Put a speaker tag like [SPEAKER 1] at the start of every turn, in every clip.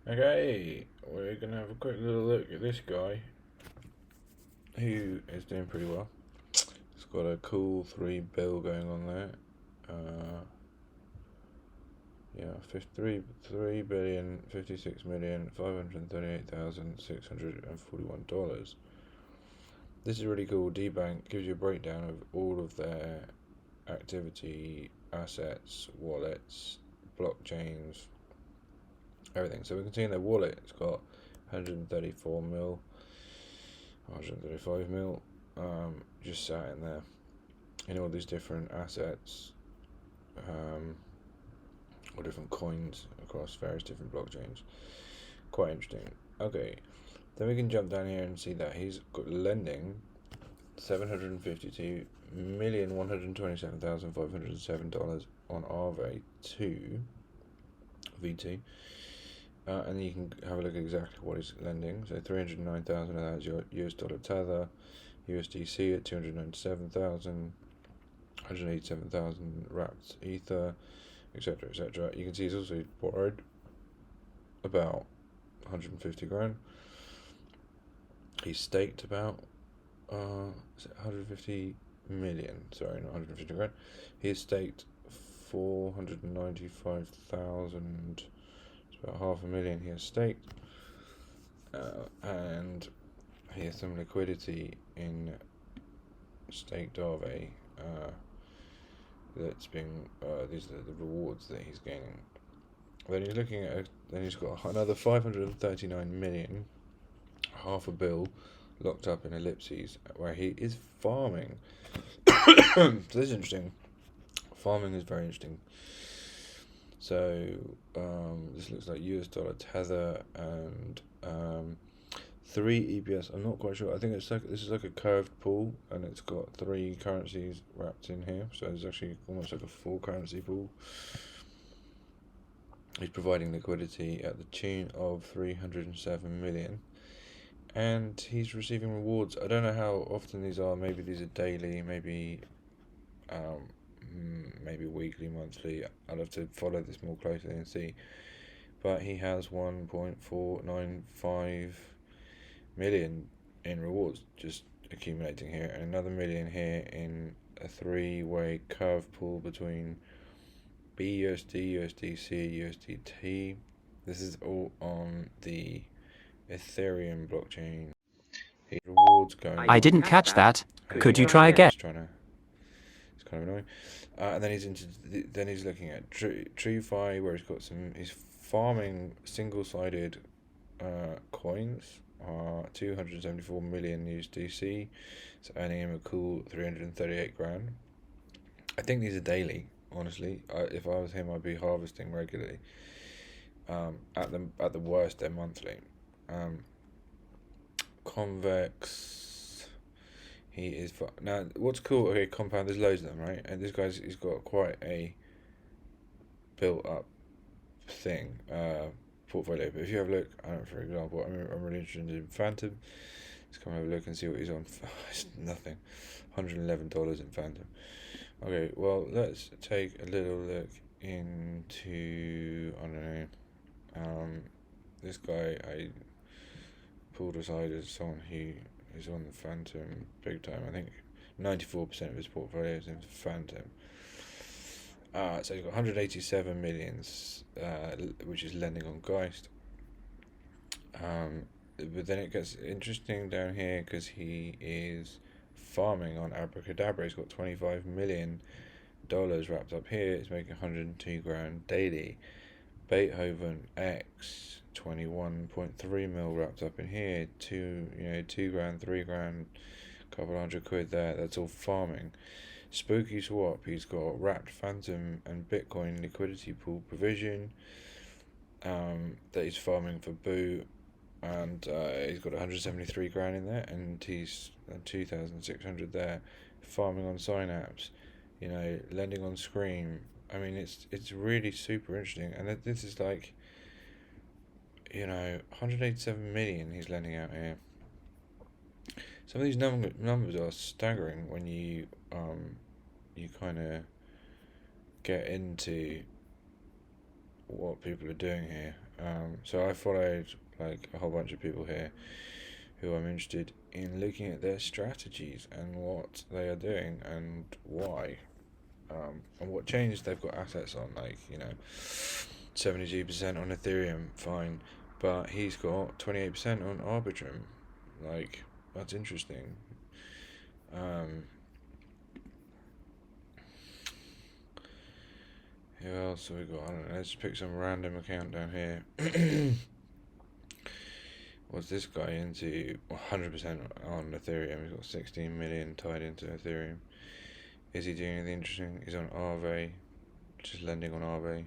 [SPEAKER 1] Okay, we're gonna have a quick little look at this guy who is doing pretty well. He's got a cool 3 bill going on there. Yeah, 3,536,538,641 dollars. This is really cool. DBank gives you a breakdown of all of their activity, assets, wallets, blockchains, everything. So we can see in their wallet it's got 134 mil, 135 mil, just sat in there in all these different assets, or different coins across various different blockchains. Quite interesting. Okay, then we can jump down here and see that he's got lending 752,127,507 on Aave2 VT. And you can have a look at exactly what he's lending. So 309,000 of that is your US dollar Tether, USDC at 297,000, 187,000 wrapped Ether, etc. etc. You can see he's also borrowed about 150 grand. He's staked about 150 million. Sorry, not 150 grand. He's staked 495,000. It's about 500,000 he has staked, and he has some liquidity in staked Aave. That's been these are the rewards that he's gaining. Then he's looking at then he's got another 539 million, half a bill, locked up in Ellipses, where he is farming. So this is interesting. Farming is very interesting. So this looks like US dollar Tether and 3 EBS. I'm not quite sure. I think this is like a curved pool, and it's got 3 currencies wrapped in here. So it's actually almost like a 4 currency pool. He's providing liquidity at the tune of 307 million, and he's receiving rewards. I don't know how often these are. Maybe these are daily. Maybe weekly, monthly. I'll have to follow this more closely and see. But he has 1.495 million in rewards just accumulating here, and another million here in a 3-way curve pool between BUSD, USDC, USDT. This is all on the Ethereum blockchain. His rewards going.
[SPEAKER 2] I didn't catch that.
[SPEAKER 1] Hey,
[SPEAKER 2] Could you try
[SPEAKER 1] I'm
[SPEAKER 2] again?
[SPEAKER 1] just trying to. It's kind of annoying. And then he's looking at TrueFi, where he's got he's farming single-sided coins. 274 million USDC. It's earning him a cool 338 grand. I think these are daily. Honestly, if I was him, I'd be harvesting regularly. At the worst, they're monthly. Convex. He is now. What's cool? Okay, Compound. There's loads of them, right? And this he's got quite a built up thing portfolio. But if you have a look, for example, I'm really interested in Phantom. Let's come have a look and see what he's on. It's nothing. $111 in Phantom. Okay, well, let's take a little look into, I don't know, this guy I pulled aside as someone who is on the Phantom big time. I think 94% of his portfolio is in Phantom. So he's got 187 millions, which is lending on Geist. But then it gets interesting down here because he is farming on Abracadabra. He's got $25 million wrapped up here. It's making 102 grand daily. Beethoven X 21.3 mil wrapped up in here. 2 grand, 3 grand, couple £100 there. That's all farming. Spooky Swap, he's got wrapped Phantom and Bitcoin liquidity pool provision that he's farming for Boo, and he's got 173 grand in there, and he's 2,600 there, farming on Synapse, lending on Scream. I mean, it's really super interesting, and this is like, 187 million he's lending out here. Some of these numbers are staggering when you kind of get into what people are doing here. So I followed like a whole bunch of people here who I'm interested in looking at their strategies and what they are doing and why, and what changes they've got assets on. Like, 72% on Ethereum, fine, but he's got 28% on Arbitrum. Like, that's interesting. Who else have we got? I don't know. Let's pick some random account down here. What's this guy into? 100% on Ethereum. He's got 16 million tied into Ethereum. Is he doing anything interesting? He's on Aave, just lending on Aave.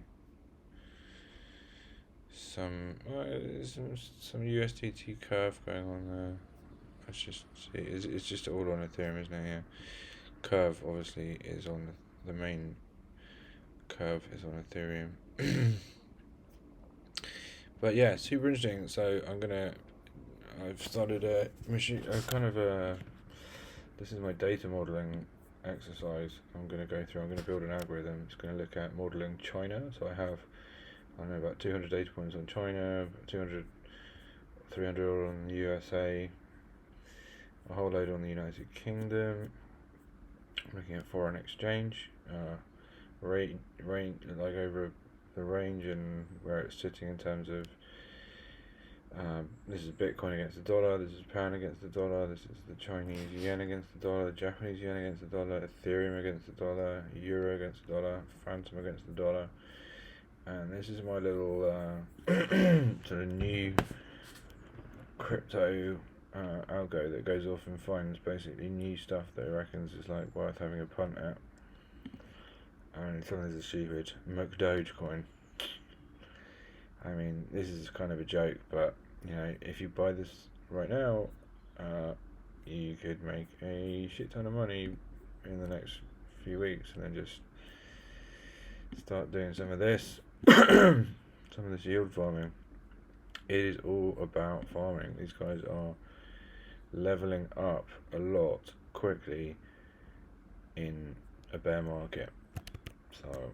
[SPEAKER 1] Some USDT curve going on there. Let's just see. It's just all on Ethereum, isn't it? Yeah. Curve obviously is on the main. Curve is on Ethereum. But yeah, super interesting. So I've started a machine, this is my data modeling exercise. I'm going to build an algorithm. It's going to look at modeling China. So I have, about 200 data points on China, 200, 300 on the USA, a whole load on the United Kingdom. I'm looking at foreign exchange, rate, like over the range and where it's sitting in terms of, this is Bitcoin against the dollar, this is pound against the dollar, this is the Chinese yen against the dollar, the Japanese yen against the dollar, Ethereum against the dollar, Euro against the dollar, Phantom against the dollar, and this is my little sort of new crypto algo that goes off and finds basically new stuff that it reckons is like worth having a punt at. And some of this is stupid. Dogecoin. I mean, this is kind of a joke, but if you buy this right now, you could make a shit ton of money in the next few weeks, and then just start doing some of this, some of this yield farming. It is all about farming. These guys are leveling up a lot quickly in a bear market. So